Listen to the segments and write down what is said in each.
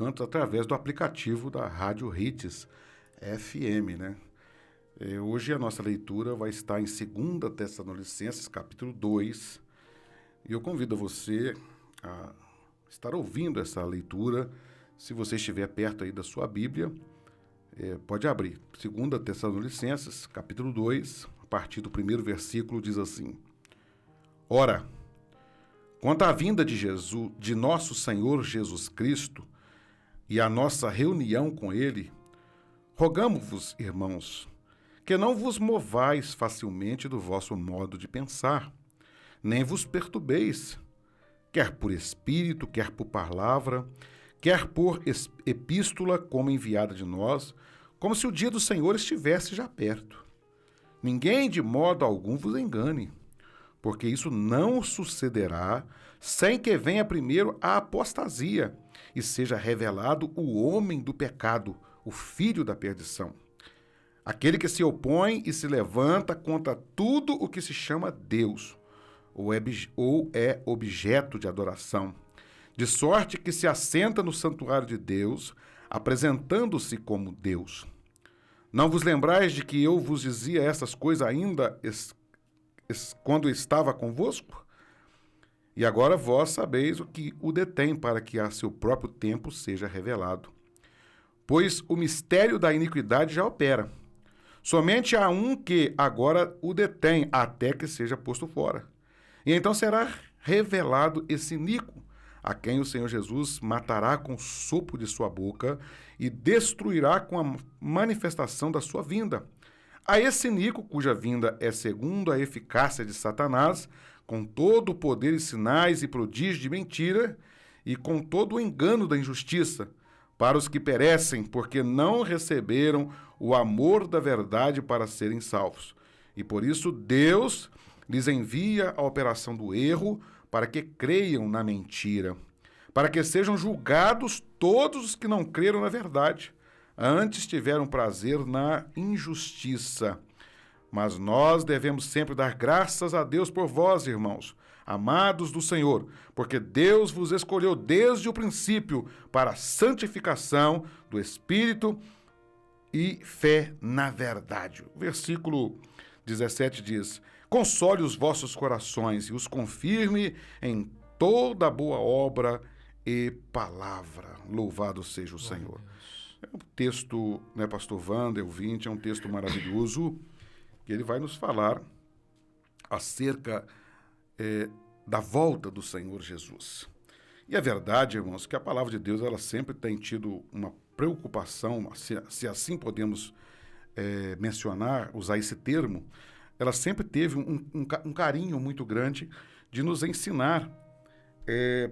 tanto através do aplicativo da Rádio Hits FM, né? Hoje a nossa leitura vai estar em 2 Tessalonicenses, capítulo 2, e eu convido você a estar ouvindo essa leitura. Se você estiver perto aí da sua Bíblia, pode abrir. 2 Tessalonicenses, capítulo 2, a partir do primeiro versículo, diz assim: Ora, quanto à vinda de Jesus, de nosso Senhor Jesus Cristo, e a nossa reunião com Ele, rogamo-vos, irmãos, que não vos movais facilmente do vosso modo de pensar, nem vos perturbeis, quer por espírito, quer por palavra, quer por epístola como enviada de nós, como se o dia do Senhor estivesse já perto. Ninguém de modo algum vos engane, porque isso não sucederá sem que venha primeiro a apostasia e seja revelado o homem do pecado, o filho da perdição. Aquele que se opõe e se levanta contra tudo o que se chama Deus, ou é objeto de adoração, de sorte que se assenta no santuário de Deus, apresentando-se como Deus. Não vos lembrais de que eu vos dizia essas coisas ainda quando estava convosco? E agora vós sabeis o que o detém, para que a seu próprio tempo seja revelado. Pois o mistério da iniquidade já opera. Somente há um que agora o detém, até que seja posto fora. E então será revelado esse iníquo, a quem o Senhor Jesus matará com o sopro de sua boca e destruirá com a manifestação da sua vinda. A esse iníquo, cuja vinda é segundo a eficácia de Satanás, com todo o poder e sinais e prodígios de mentira, e com todo o engano da injustiça, para os que perecem, porque não receberam o amor da verdade para serem salvos. E por isso Deus lhes envia a operação do erro, para que creiam na mentira, para que sejam julgados todos os que não creram na verdade, antes tiveram prazer na injustiça. Mas nós devemos sempre dar graças a Deus por vós, irmãos, amados do Senhor, porque Deus vos escolheu desde o princípio para a santificação do Espírito e fé na verdade. O versículo 17 diz: Console os vossos corações e os confirme em toda boa obra e palavra. Louvado seja o Senhor. É um texto, né, pastor Wander, ouvinte, é um texto maravilhoso, que ele vai nos falar acerca da volta do Senhor Jesus. E é verdade, irmãos, que a palavra de Deus ela sempre tem tido uma preocupação, se assim podemos mencionar, usar esse termo, ela sempre teve um carinho muito grande de nos ensinar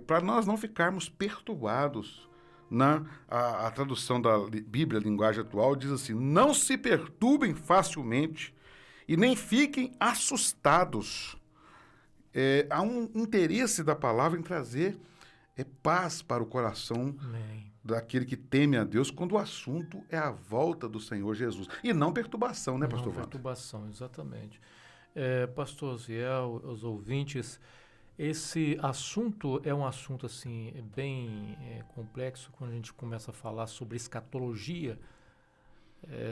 para nós não ficarmos perturbados. A tradução da Bíblia, linguagem atual, diz assim: não se perturbem facilmente e nem fiquem assustados. Há um interesse da palavra em trazer paz para o coração Amém. daquele que teme a Deus quando o assunto é a volta do Senhor Jesus. E não perturbação, né, pastor Wander? Não perturbação, exatamente. Pastor Ziel, os ouvintes, esse assunto é um assunto assim bem complexo. Quando a gente começa a falar sobre escatologia,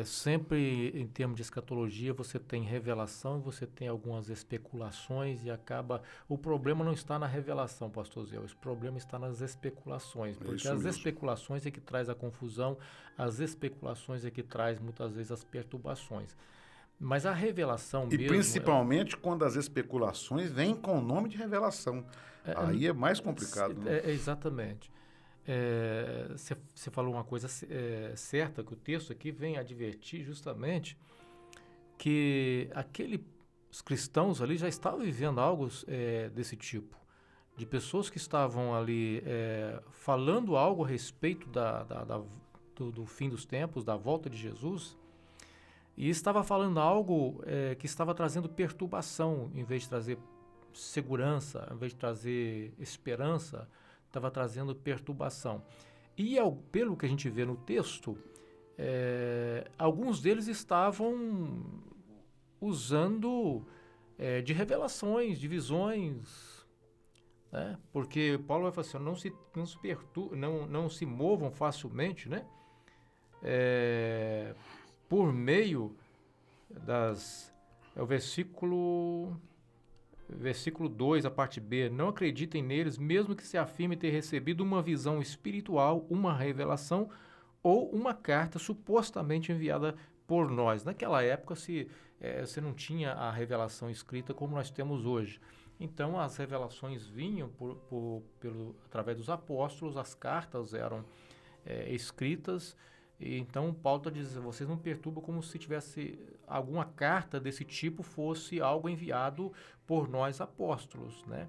sempre em termos de escatologia você tem revelação, você tem algumas especulações e acaba... O problema não está na revelação, pastor Zé, o problema está nas especulações, porque as especulações é que traz a confusão, as especulações é que traz muitas vezes as perturbações. Mas a revelação mesmo... E principalmente quando as especulações vêm com o nome de revelação. Aí é mais complicado. Né? Exatamente. Você falou uma coisa certa, que o texto aqui vem advertir justamente que os cristãos ali já estavam vivendo algo desse tipo. De pessoas que estavam ali falando algo a respeito do fim dos tempos, da volta de Jesus, e estava falando algo que estava trazendo perturbação, em vez de trazer segurança, em vez de trazer esperança, estava trazendo perturbação. E pelo que a gente vê no texto, alguns deles estavam usando de revelações, de visões, né? Porque Paulo vai falar assim, não se movam facilmente, né? Por meio das... É o versículo 2, a parte B. Não acreditem neles, mesmo que se afirme ter recebido uma visão espiritual, uma revelação ou uma carta supostamente enviada por nós. Naquela época, você não tinha a revelação escrita como nós temos hoje. Então, as revelações vinham através dos apóstolos, as cartas eram escritas. E então, Paulo está dizendo, vocês não perturbam como se tivesse alguma carta desse tipo fosse algo enviado por nós apóstolos, né?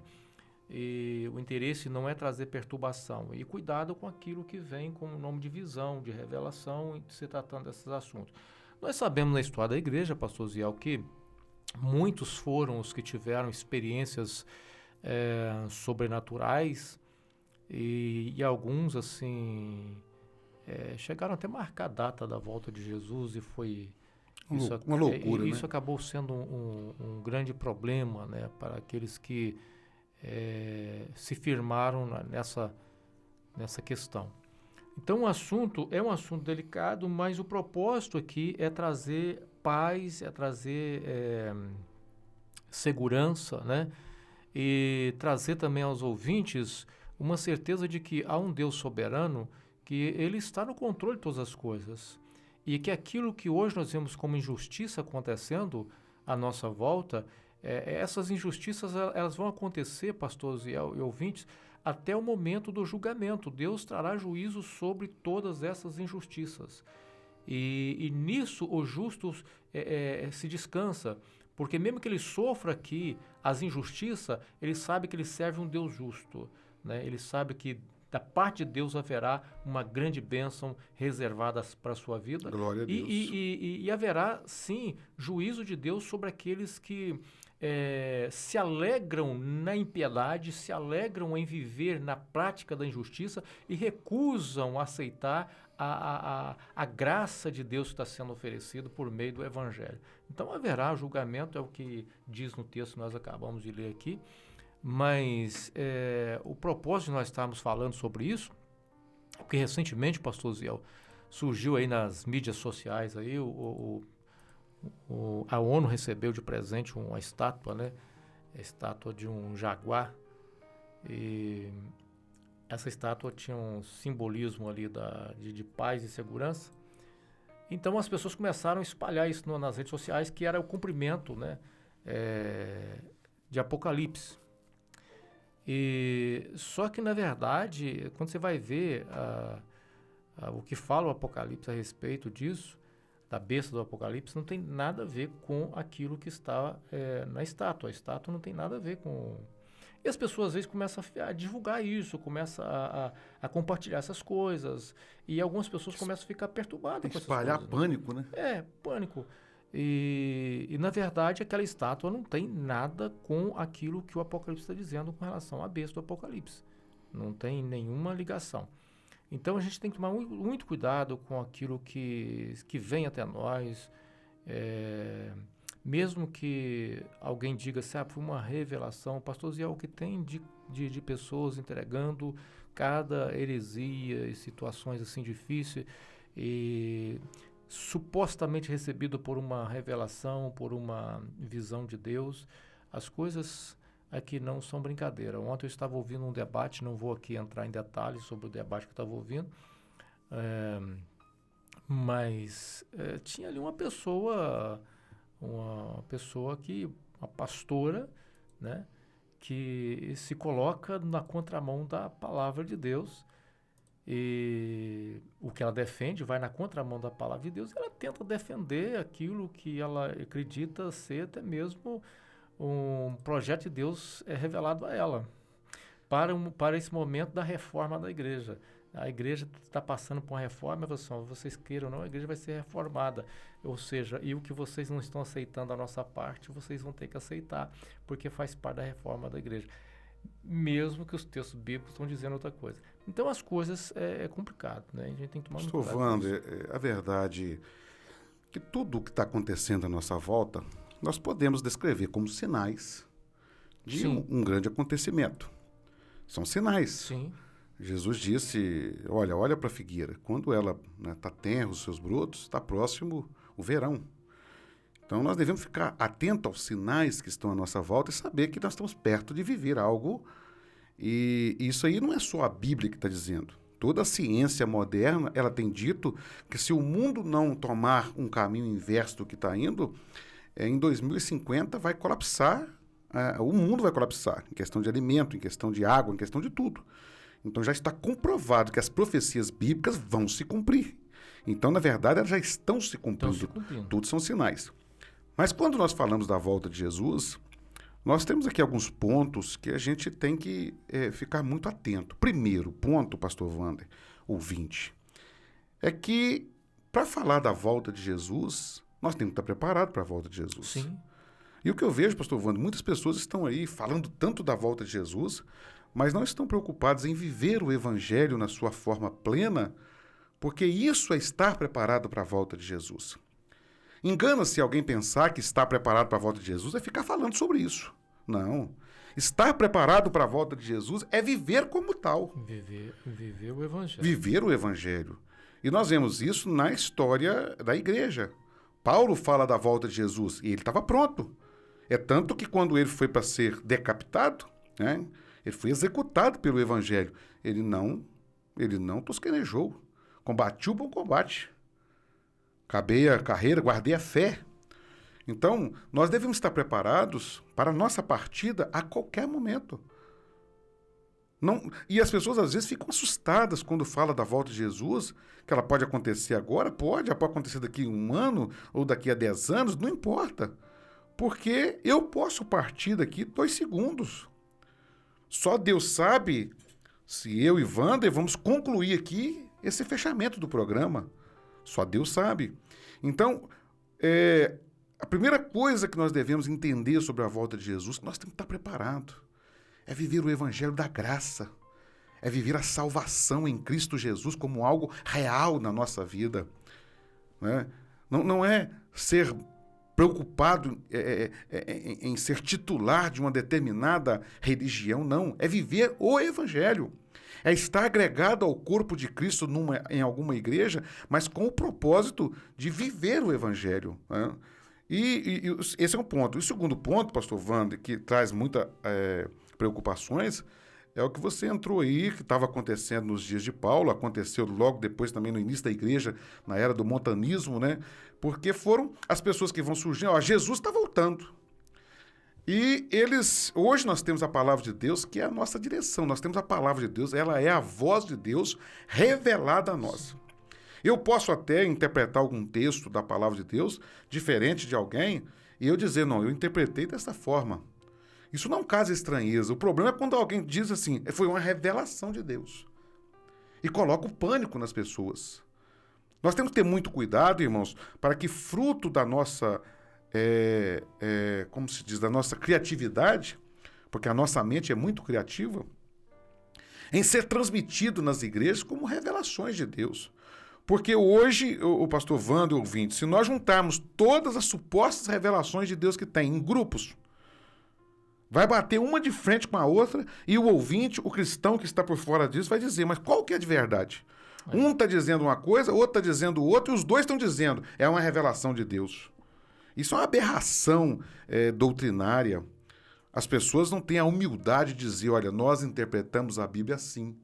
E o interesse não é trazer perturbação. E cuidado com aquilo que vem com o nome de visão, de revelação, se tratando desses assuntos. Nós sabemos na história da igreja, pastor Ziel, que muitos foram os que tiveram experiências sobrenaturais e alguns, assim, chegaram até a marcar a data da volta de Jesus e foi... Uma loucura, isso né? acabou sendo um grande problema, né, para aqueles que se firmaram nessa questão. Então, o assunto é um assunto delicado, mas o propósito aqui é trazer paz, é trazer segurança, né? E trazer também aos ouvintes uma certeza de que há um Deus soberano, que Ele está no controle de todas as coisas. E que aquilo que hoje nós vemos como injustiça acontecendo à nossa volta, essas injustiças elas vão acontecer, pastores e ouvintes, até o momento do julgamento. Deus trará juízo sobre todas essas injustiças. E nisso o justo se descansa, porque mesmo que ele sofra aqui as injustiças, ele sabe que ele serve um Deus justo, né? Ele sabe que da parte de Deus haverá uma grande bênção reservada para a sua vida. Glória a Deus. E haverá, sim, juízo de Deus sobre aqueles que se alegram na impiedade, se alegram em viver na prática da injustiça e recusam aceitar a graça de Deus que está sendo oferecido por meio do Evangelho. Então haverá julgamento, é o que diz no texto que nós acabamos de ler aqui. Mas o propósito de nós estarmos falando sobre isso, porque recentemente, pastor Ziel, surgiu aí nas mídias sociais aí, a ONU recebeu de presente uma estátua, né? A estátua de um jaguar. E essa estátua tinha um simbolismo ali de paz e segurança. Então as pessoas começaram a espalhar isso nas redes sociais, que era o cumprimento, né? De Apocalipse. Só que, na verdade, quando você vai ver o que fala o Apocalipse a respeito disso, da besta do Apocalipse, não tem nada a ver com aquilo que está na estátua. A estátua não tem nada a ver com... E as pessoas, às vezes, começam a divulgar isso, começam a compartilhar essas coisas, e algumas pessoas começam a ficar perturbadas com essas coisas. Espalhar pânico, né? Pânico. E, na verdade, aquela estátua não tem nada com aquilo que o Apocalipse está dizendo com relação à besta do Apocalipse. Não tem nenhuma ligação. Então, a gente tem que tomar muito cuidado com aquilo que vem até nós. Mesmo que alguém diga assim, foi uma revelação, pastor Zé, o que tem de pessoas entregando cada heresia e situações assim difíceis e supostamente recebido por uma revelação, por uma visão de Deus, as coisas aqui não são brincadeira. Ontem eu estava ouvindo um debate, não vou aqui entrar em detalhes sobre o debate que eu estava ouvindo, mas tinha ali uma pessoa uma pastora, né, que se coloca na contramão da palavra de Deus. E o que ela defende vai na contramão da palavra de Deus. Ela tenta defender aquilo que ela acredita ser até mesmo um projeto de Deus revelado a ela para esse momento da reforma da igreja. A igreja está passando por uma reforma, vocês queiram ou não, a igreja vai ser reformada. Ou seja, e o que vocês não estão aceitando da nossa parte, vocês vão ter que aceitar, porque faz parte da reforma da igreja. Mesmo que os textos bíblicos estão dizendo outra coisa. Então as coisas é complicado, né? A gente tem que tomar muito cuidado. Wander, a verdade é que tudo o que está acontecendo à nossa volta, nós podemos descrever como sinais de um grande acontecimento. São sinais. Sim. Jesus disse, olha para a figueira. Quando ela está tenra, os seus brotos, está próximo o verão. Então, nós devemos ficar atentos aos sinais que estão à nossa volta e saber que nós estamos perto de viver algo. E isso aí não é só a Bíblia que está dizendo. Toda a ciência moderna, ela tem dito que se o mundo não tomar um caminho inverso do que está indo, em 2050 vai colapsar, o mundo vai colapsar, em questão de alimento, em questão de água, em questão de tudo. Então já está comprovado que as profecias bíblicas vão se cumprir. Então, na verdade, elas já estão se cumprindo. Tudo são sinais. Mas quando nós falamos da volta de Jesus, nós temos aqui alguns pontos que a gente tem que ficar muito atento. Primeiro ponto, pastor Wander, ouvinte, é que para falar da volta de Jesus, nós temos que estar preparados para a volta de Jesus. Sim. E o que eu vejo, pastor Wander, muitas pessoas estão aí falando tanto da volta de Jesus, mas não estão preocupados em viver o evangelho na sua forma plena, porque isso é estar preparado para a volta de Jesus. Engana-se alguém pensar que estar preparado para a volta de Jesus é ficar falando sobre isso. Não. Estar preparado para a volta de Jesus é viver como tal. Viver o evangelho. Viver o evangelho. E nós vemos isso na história da igreja. Paulo fala da volta de Jesus e ele estava pronto. É tanto que quando ele foi para ser decapitado, né, ele foi executado pelo evangelho. Ele não tosquenejou. Combati o bom combate. Acabei a carreira, guardei a fé. Então, nós devemos estar preparados para a nossa partida a qualquer momento. E as pessoas, às vezes, ficam assustadas quando fala da volta de Jesus, que ela pode acontecer agora, pode acontecer daqui a 1 ano ou daqui a 10 anos, não importa. Porque eu posso partir daqui 2 segundos. Só Deus sabe se eu e Wander vamos concluir aqui esse fechamento do programa. Só Deus sabe. Então, a primeira coisa que nós devemos entender sobre a volta de Jesus, que nós temos que estar preparados, é viver o evangelho da graça. É viver a salvação em Cristo Jesus como algo real na nossa vida. Né? Não é ser preocupado em ser titular de uma determinada religião, não. É viver o evangelho. É estar agregado ao corpo de Cristo em alguma igreja, mas com o propósito de viver o evangelho. Né? E esse é um ponto. E o segundo ponto, pastor Wander, que traz muitas preocupações, é o que você entrou aí, que estava acontecendo nos dias de Paulo, aconteceu logo depois também no início da igreja, na era do montanismo, né? Porque foram as pessoas que vão surgindo. Jesus está voltando. E hoje nós temos a palavra de Deus, que é a nossa direção. Nós temos a palavra de Deus, ela é a voz de Deus revelada a nós. Eu posso até interpretar algum texto da palavra de Deus diferente de alguém e eu dizer, não, eu interpretei dessa forma. Isso não causa estranheza. O problema é quando alguém diz assim, foi uma revelação de Deus. E coloca o pânico nas pessoas. Nós temos que ter muito cuidado, irmãos, para que fruto da nossa... como se diz, da nossa criatividade, porque a nossa mente é muito criativa, em ser transmitido nas igrejas como revelações de Deus. Porque hoje, o pastor Wander, ouvinte, se nós juntarmos todas as supostas revelações de Deus que tem em grupos, vai bater uma de frente com a outra e o ouvinte, o cristão que está por fora disso, vai dizer, mas qual que é de verdade? Um está dizendo uma coisa, outro está dizendo outra, e os dois estão dizendo, é uma revelação de Deus. Isso é uma aberração doutrinária. As pessoas não têm a humildade de dizer, olha, nós interpretamos a Bíblia assim.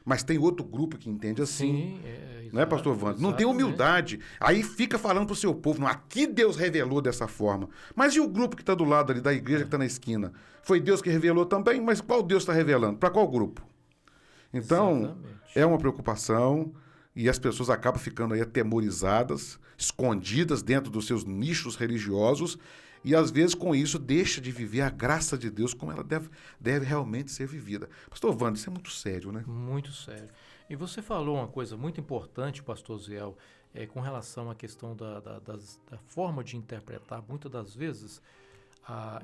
Mas tem outro grupo que entende assim. Sim, não é, pastor Wander? Não tem humildade. Aí fica falando para o seu povo, não, aqui Deus revelou dessa forma. Mas e o grupo que está do lado ali, da igreja que está na esquina? Foi Deus que revelou também, mas qual Deus está revelando? Para qual grupo? Então, exatamente. É uma preocupação e as pessoas acabam ficando aí atemorizadas, escondidas dentro dos seus nichos religiosos e, às vezes, com isso, deixa de viver a graça de Deus como ela deve realmente ser vivida. Pastor Wander, isso é muito sério, né? Muito sério. E você falou uma coisa muito importante, pastor Ziel, com relação à questão da forma de interpretar. Muitas das vezes,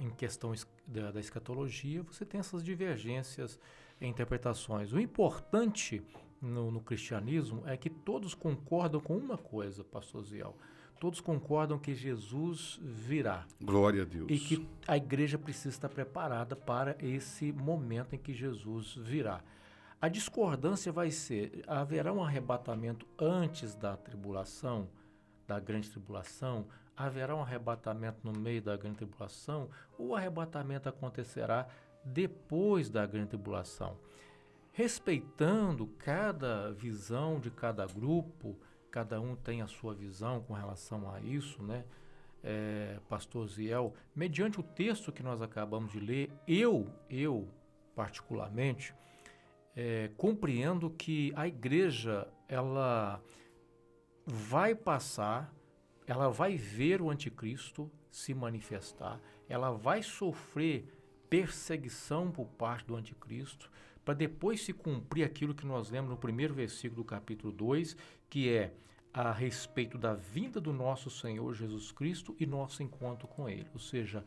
em questão da escatologia, você tem essas divergências em interpretações. O importante no cristianismo é que todos concordam com uma coisa, pastor Ziel. Todos concordam que Jesus virá. Glória a Deus. E que a igreja precisa estar preparada para esse momento em que Jesus virá. A discordância vai ser, haverá um arrebatamento antes da tribulação, da grande tribulação? Haverá um arrebatamento no meio da grande tribulação? Ou o arrebatamento acontecerá depois da grande tribulação? Respeitando cada visão de cada grupo, cada um tem a sua visão com relação a isso, né? Pastor Ziel, mediante o texto que nós acabamos de ler, eu particularmente, compreendo que a igreja, ela vai passar, ela vai ver o anticristo se manifestar, ela vai sofrer perseguição por parte do anticristo, para depois se cumprir aquilo que nós lemos no primeiro versículo do capítulo 2, que é a respeito da vinda do nosso Senhor Jesus Cristo e nosso encontro com Ele. Ou seja,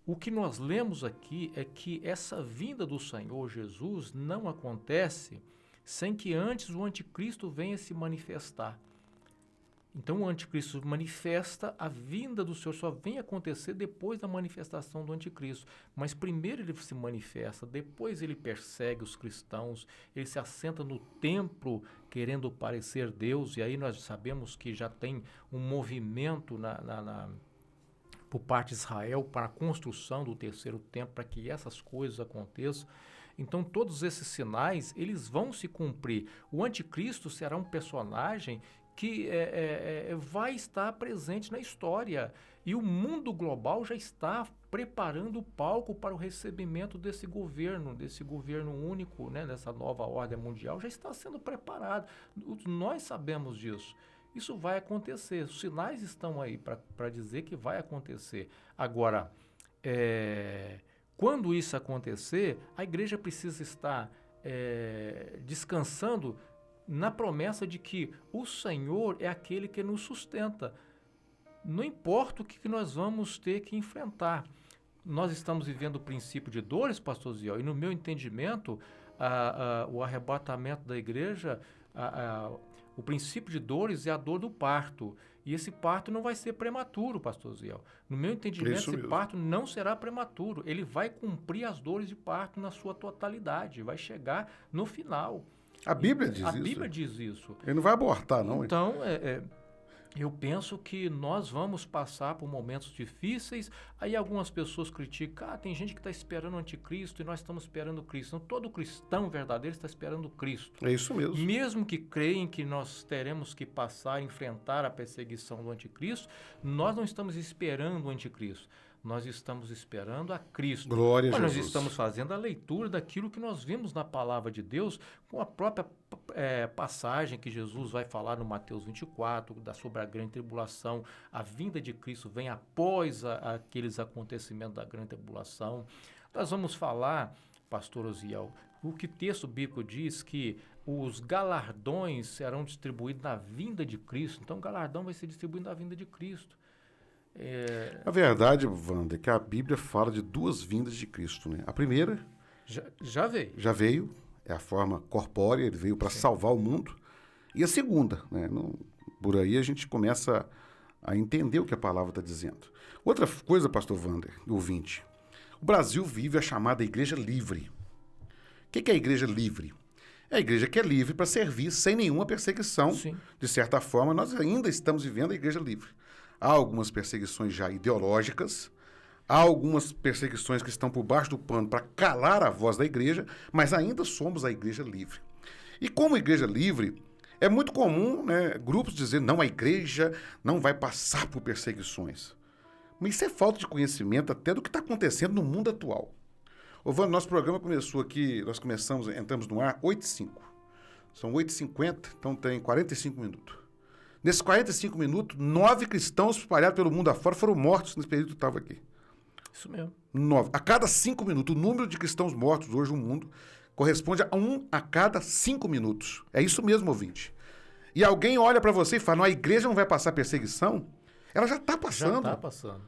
o que nós lemos aqui é que essa vinda do Senhor Jesus não acontece sem que antes o anticristo venha se manifestar. Então o anticristo manifesta, a vinda do Senhor só vem acontecer depois da manifestação do anticristo. Mas primeiro ele se manifesta, depois ele persegue os cristãos, ele se assenta no templo querendo parecer Deus, e aí nós sabemos que já tem um movimento por parte de Israel para a construção do terceiro templo, para que essas coisas aconteçam. Então todos esses sinais, eles vão se cumprir. O anticristo será um personagem que vai estar presente na história. E o mundo global já está preparando o palco para o recebimento desse governo único, né, dessa nova ordem mundial, já está sendo preparado. Nós sabemos disso. Isso vai acontecer. Os sinais estão aí para dizer que vai acontecer. Agora, quando isso acontecer, a igreja precisa estar descansando na promessa de que o Senhor é aquele que nos sustenta. Não importa o que nós vamos ter que enfrentar. Nós estamos vivendo o princípio de dores, pastor Ziel, e no meu entendimento, o arrebatamento da igreja, o princípio de dores é a dor do parto. E esse parto não vai ser prematuro, pastor Ziel. No meu entendimento, esse parto não será prematuro. Ele vai cumprir as dores de parto na sua totalidade, vai chegar no final. A Bíblia diz isso. A Bíblia diz isso. Ele não vai abortar, não. Então, eu penso que nós vamos passar por momentos difíceis. Aí algumas pessoas criticam, tem gente que está esperando o anticristo e nós estamos esperando o Cristo. Então, todo cristão verdadeiro está esperando o Cristo. É isso mesmo. Mesmo que creem que nós teremos que passar, enfrentar a perseguição do anticristo, nós não estamos esperando o anticristo. Nós estamos esperando a Cristo. Glória a Jesus. Nós estamos fazendo a leitura daquilo que nós vimos na palavra de Deus, com a própria passagem que Jesus vai falar no Mateus 24, sobre a grande tribulação. A vinda de Cristo vem após aqueles acontecimentos da grande tribulação. Nós vamos falar, pastor Osiel, o que o texto bíblico diz que os galardões serão distribuídos na vinda de Cristo. Então, o galardão vai ser distribuído na vinda de Cristo. A verdade, Wander, é que a Bíblia fala de duas vindas de Cristo, né? A primeira já veio, é a forma corpórea, ele veio para salvar o mundo. E a segunda, né? Por aí a gente começa a entender o que a palavra está dizendo. Outra coisa, pastor Wander, ouvinte, o Brasil vive a chamada igreja livre. O que é a igreja livre? É a igreja que é livre para servir sem nenhuma perseguição. Sim. De certa forma, nós ainda estamos vivendo a igreja livre. Há algumas perseguições já ideológicas, há algumas perseguições que estão por baixo do pano para calar a voz da igreja, mas ainda somos a igreja livre. E como igreja livre, é muito comum, né, grupos dizer não, a igreja não vai passar por perseguições. Mas isso é falta de conhecimento até do que está acontecendo no mundo atual. Ô, nosso programa começou aqui, entramos no ar 8h05. São 8h50, então tem 45 minutos. Nesses 45 minutos, 9 cristãos espalhados pelo mundo afora foram mortos nesse período que eu estava aqui. Isso mesmo. 9. A cada 5 minutos, o número de cristãos mortos hoje no mundo corresponde a 1 a cada 5 minutos. É isso mesmo, ouvinte. E alguém olha para você e fala, não, a igreja não vai passar perseguição? Ela já está passando. Já está passando.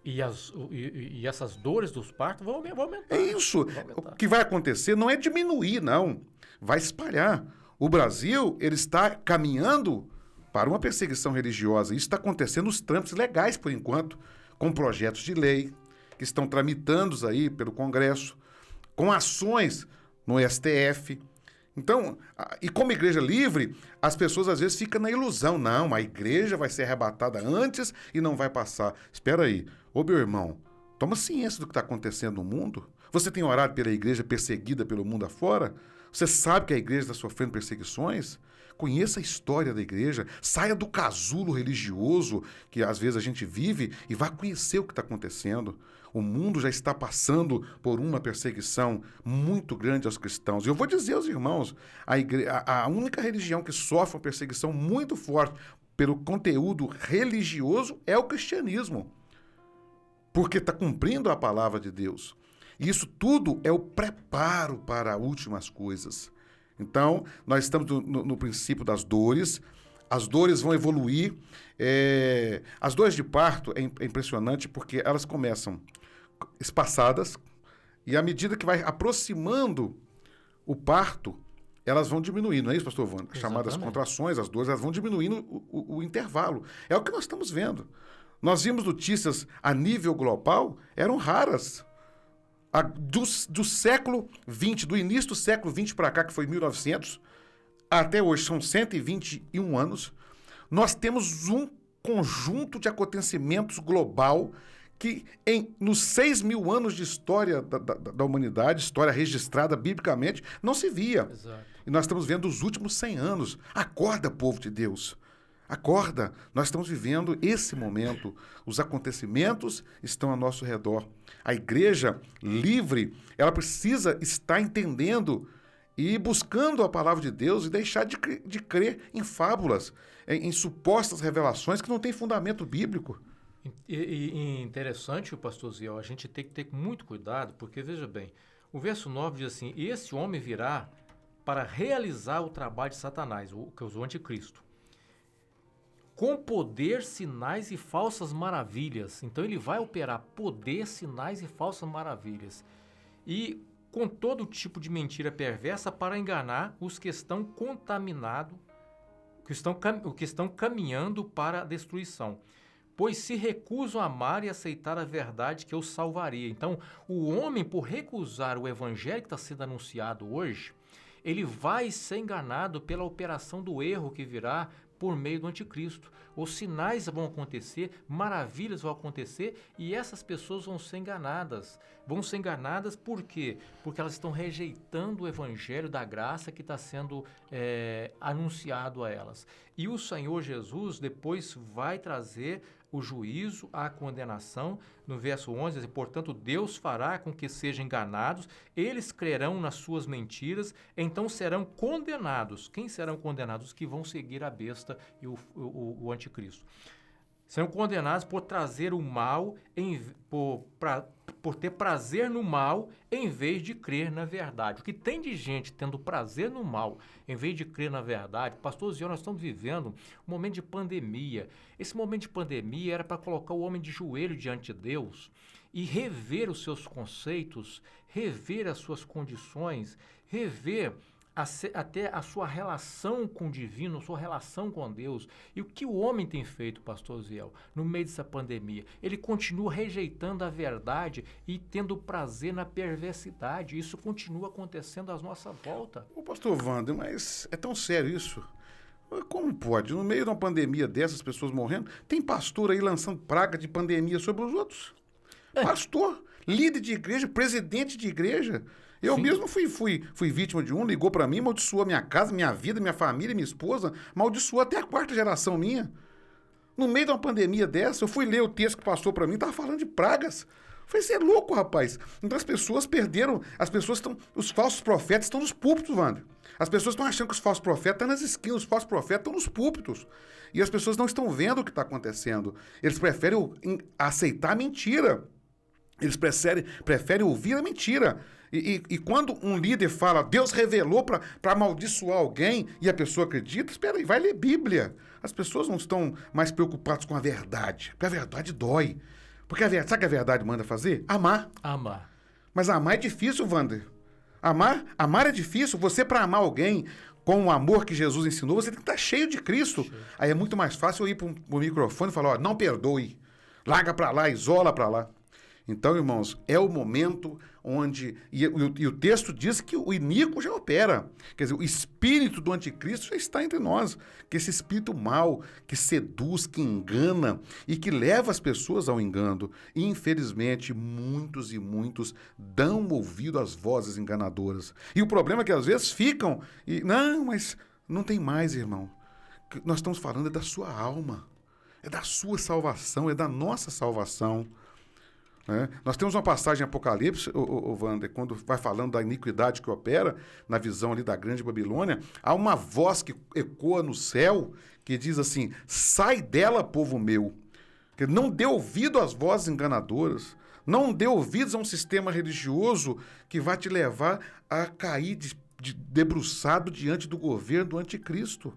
E essas dores dos partos vão aumentar. É isso. O que vai acontecer não é diminuir, não. Vai espalhar. O Brasil, ele está caminhando para uma perseguição religiosa. Isso está acontecendo nos trâmites legais, por enquanto, com projetos de lei que estão tramitando aí pelo Congresso, com ações no STF. Então, e como igreja livre, as pessoas às vezes ficam na ilusão. Não, a igreja vai ser arrebatada antes e não vai passar. Espera aí. Ô, meu irmão, toma ciência do que está acontecendo no mundo. Você tem orado pela igreja perseguida pelo mundo afora? Você sabe que a igreja está sofrendo perseguições? Conheça a história da igreja. Saia do casulo religioso que às vezes a gente vive e vá conhecer o que está acontecendo. O mundo já está passando por uma perseguição muito grande aos cristãos. E eu vou dizer aos irmãos, a única religião que sofre uma perseguição muito forte pelo conteúdo religioso é o cristianismo. Porque está cumprindo a palavra de Deus. E isso tudo é o preparo para últimas coisas. Então, nós estamos no princípio das dores. As dores vão evoluir. As dores de parto é impressionante porque elas começam espaçadas e à medida que vai aproximando o parto, elas vão diminuindo. Não é isso, pastor Wanda? As chamadas contrações, as dores, elas vão diminuindo o intervalo. É o que nós estamos vendo. Nós vimos notícias a nível global, eram raras. Do século XX, do início do século XX para cá, que foi 1900, até hoje são 121 anos, nós temos um conjunto de acontecimentos global que nos 6.000 anos de história da humanidade, história registrada biblicamente, não se via. Exato. E nós estamos vendo os últimos 100 anos. Acorda, povo de Deus. Acorda. Nós estamos vivendo esse momento. Os acontecimentos estão ao nosso redor. A igreja livre, ela precisa estar entendendo e buscando a palavra de Deus e deixar de crer em fábulas, em supostas revelações que não têm fundamento bíblico. E interessante, pastor Ziel, a gente tem que ter muito cuidado, porque, veja bem, o verso 9 diz assim, e esse homem virá para realizar o trabalho de Satanás, que é o anticristo, com poder, sinais e falsas maravilhas. Então ele vai operar poder, sinais e falsas maravilhas. E com todo tipo de mentira perversa para enganar os que estão contaminados, que estão caminhando para a destruição. Pois se recusam a amar e aceitar a verdade que os salvaria. Então, o homem, por recusar o evangelho que está sendo anunciado hoje, ele vai ser enganado pela operação do erro que virá por meio do anticristo. Os sinais vão acontecer, maravilhas vão acontecer e essas pessoas vão ser enganadas. Vão ser enganadas por quê? Porque elas estão rejeitando o evangelho da graça que está sendo anunciado a elas. E o Senhor Jesus depois vai trazer o juízo, a condenação. No verso 11, diz, portanto, Deus fará com que sejam enganados, eles crerão nas suas mentiras, então serão condenados. Quem serão condenados? Os que vão seguir a besta e o anticristo. Serão condenados por trazer o mal, por ter prazer no mal, em vez de crer na verdade. O que tem de gente tendo prazer no mal, em vez de crer na verdade, pastor Ziel, nós estamos vivendo um momento de pandemia. Esse momento de pandemia era para colocar o homem de joelho diante de Deus e rever os seus conceitos, rever as suas condições, rever até a sua relação com o divino, a sua relação com Deus. E o que o homem tem feito, pastor Ziel, no meio dessa pandemia? Ele continua rejeitando a verdade e tendo prazer na perversidade. Isso continua acontecendo à nossa volta. Ô, pastor Wander, mas é tão sério isso? Como pode? No meio de uma pandemia dessas, pessoas morrendo, tem pastor aí lançando praga de pandemia sobre os outros. Pastor, líder de igreja, presidente de igreja. Eu mesmo fui vítima de um, ligou para mim, amaldiçoou minha casa, minha vida, minha família, minha esposa, amaldiçoou até a 4ª geração minha. No meio de uma pandemia dessa, eu fui ler o texto que passou para mim, estava falando de pragas. Eu falei, você é louco, rapaz. Então as pessoas perderam, os falsos profetas estão nos púlpitos, Wander. As pessoas estão achando que os falsos profetas estão nas esquinas, os falsos profetas estão nos púlpitos. E as pessoas não estão vendo o que está acontecendo. Eles preferem aceitar a mentira. Eles preferem ouvir a mentira. E quando um líder fala, Deus revelou para amaldiçoar alguém e a pessoa acredita, espera aí, vai ler Bíblia. As pessoas não estão mais preocupadas com a verdade, porque a verdade dói. Porque sabe o que a verdade manda fazer? Amar. Amar. Mas amar é difícil, Wander. Amar é difícil. Você, para amar alguém, com o amor que Jesus ensinou, você tem que estar cheio de Cristo. Cheio. Aí é muito mais fácil eu ir para o microfone e falar, ó, não perdoe, larga para lá, isola para lá. Então, irmãos, é o momento onde... E o texto diz que o iníquo já opera. Quer dizer, o espírito do anticristo já está entre nós. Que esse espírito mau, que seduz, que engana e que leva as pessoas ao engano. E, infelizmente, muitos e muitos dão ouvido às vozes enganadoras. E o problema é que, às vezes, ficam... Não, mas não tem mais, irmão. Nós estamos falando da sua alma. É da sua salvação, é da nossa salvação. Nós temos uma passagem em Apocalipse, o Wander, quando vai falando da iniquidade que opera, na visão ali da grande Babilônia, há uma voz que ecoa no céu, que diz assim, sai dela, povo meu. Que não dê ouvido às vozes enganadoras, não dê ouvidos a um sistema religioso que vai te levar a cair debruçado diante do governo do anticristo.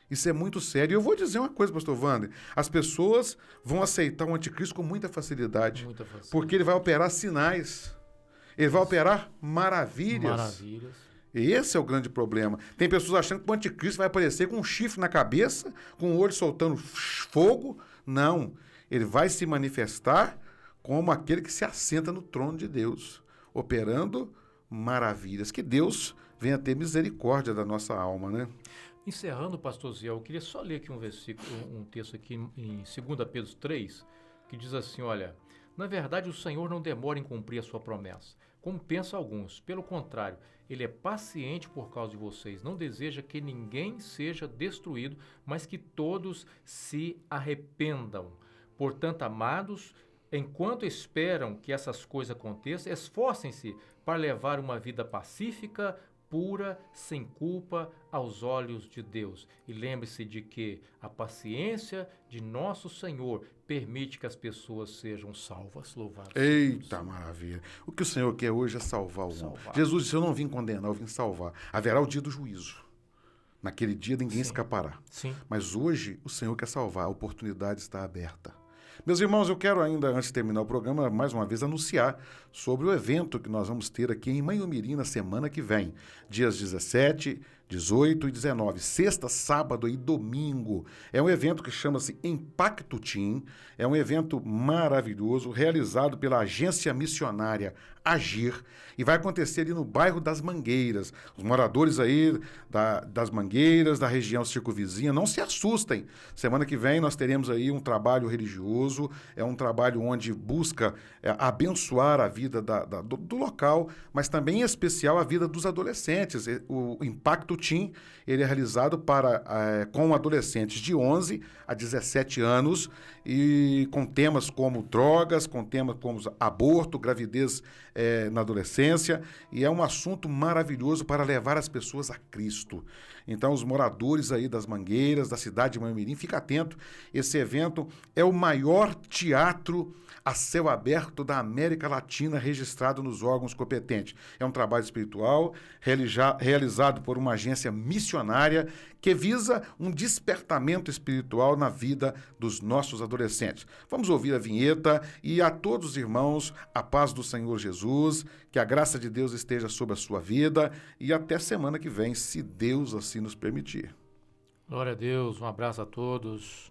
Isso é muito sério. E eu vou dizer uma coisa, pastor Wander. As pessoas vão aceitar o anticristo com muita facilidade. Porque ele vai operar sinais. Ele vai operar maravilhas. Esse é o grande problema. Tem pessoas achando que o anticristo vai aparecer com um chifre na cabeça, com o olho soltando fogo. Não. Ele vai se manifestar como aquele que se assenta no trono de Deus, operando maravilhas. Que Deus venha ter misericórdia da nossa alma, né? Encerrando, pastor Zé, eu queria só ler aqui um versículo, um texto aqui em 2 Pedro 3, que diz assim, olha, na verdade o Senhor não demora em cumprir a sua promessa, como pensam alguns. Pelo contrário, ele é paciente por causa de vocês, não deseja que ninguém seja destruído, mas que todos se arrependam. Portanto, amados, enquanto esperam que essas coisas aconteçam, esforcem-se para levar uma vida pacífica, pura, sem culpa, aos olhos de Deus. E lembre-se de que a paciência de nosso Senhor permite que as pessoas sejam salvas. Louvado. Eita, maravilha. O que o Senhor quer hoje é salvar o mundo. Jesus disse, eu não vim condenar, eu vim salvar. Haverá o dia do juízo. Naquele dia ninguém escapará. Sim. Mas hoje o Senhor quer salvar, a oportunidade está aberta. Meus irmãos, eu quero ainda, antes de terminar o programa, mais uma vez anunciar sobre o evento que nós vamos ter aqui em Manhumirim na semana que vem, dias 17, 18 e 19, sexta, sábado e domingo. É um evento que chama-se Impacto Team, é um evento maravilhoso, realizado pela agência missionária Agir, e vai acontecer ali no bairro das Mangueiras. Os moradores aí das Mangueiras, da região circunvizinha, não se assustem. Semana que vem nós teremos aí um trabalho religioso, é um trabalho onde busca abençoar a vida do local, mas também em especial a vida dos adolescentes. O Impacto Team, ele é realizado com adolescentes de 11 a 17 anos e com temas como drogas, com temas como aborto, gravidez na adolescência, e é um assunto maravilhoso para levar as pessoas a Cristo. Então, os moradores aí das Mangueiras, da cidade de Manhumirim, fica atento, esse evento é o maior teatro a céu aberto da América Latina registrado nos órgãos competentes. É um trabalho espiritual realizado por uma agência missionária que visa um despertamento espiritual na vida dos nossos adolescentes. Vamos ouvir a vinheta e a todos os irmãos, a paz do Senhor Jesus, que a graça de Deus esteja sobre a sua vida e até semana que vem, se Deus assim nos permitir. Glória a Deus, um abraço a todos.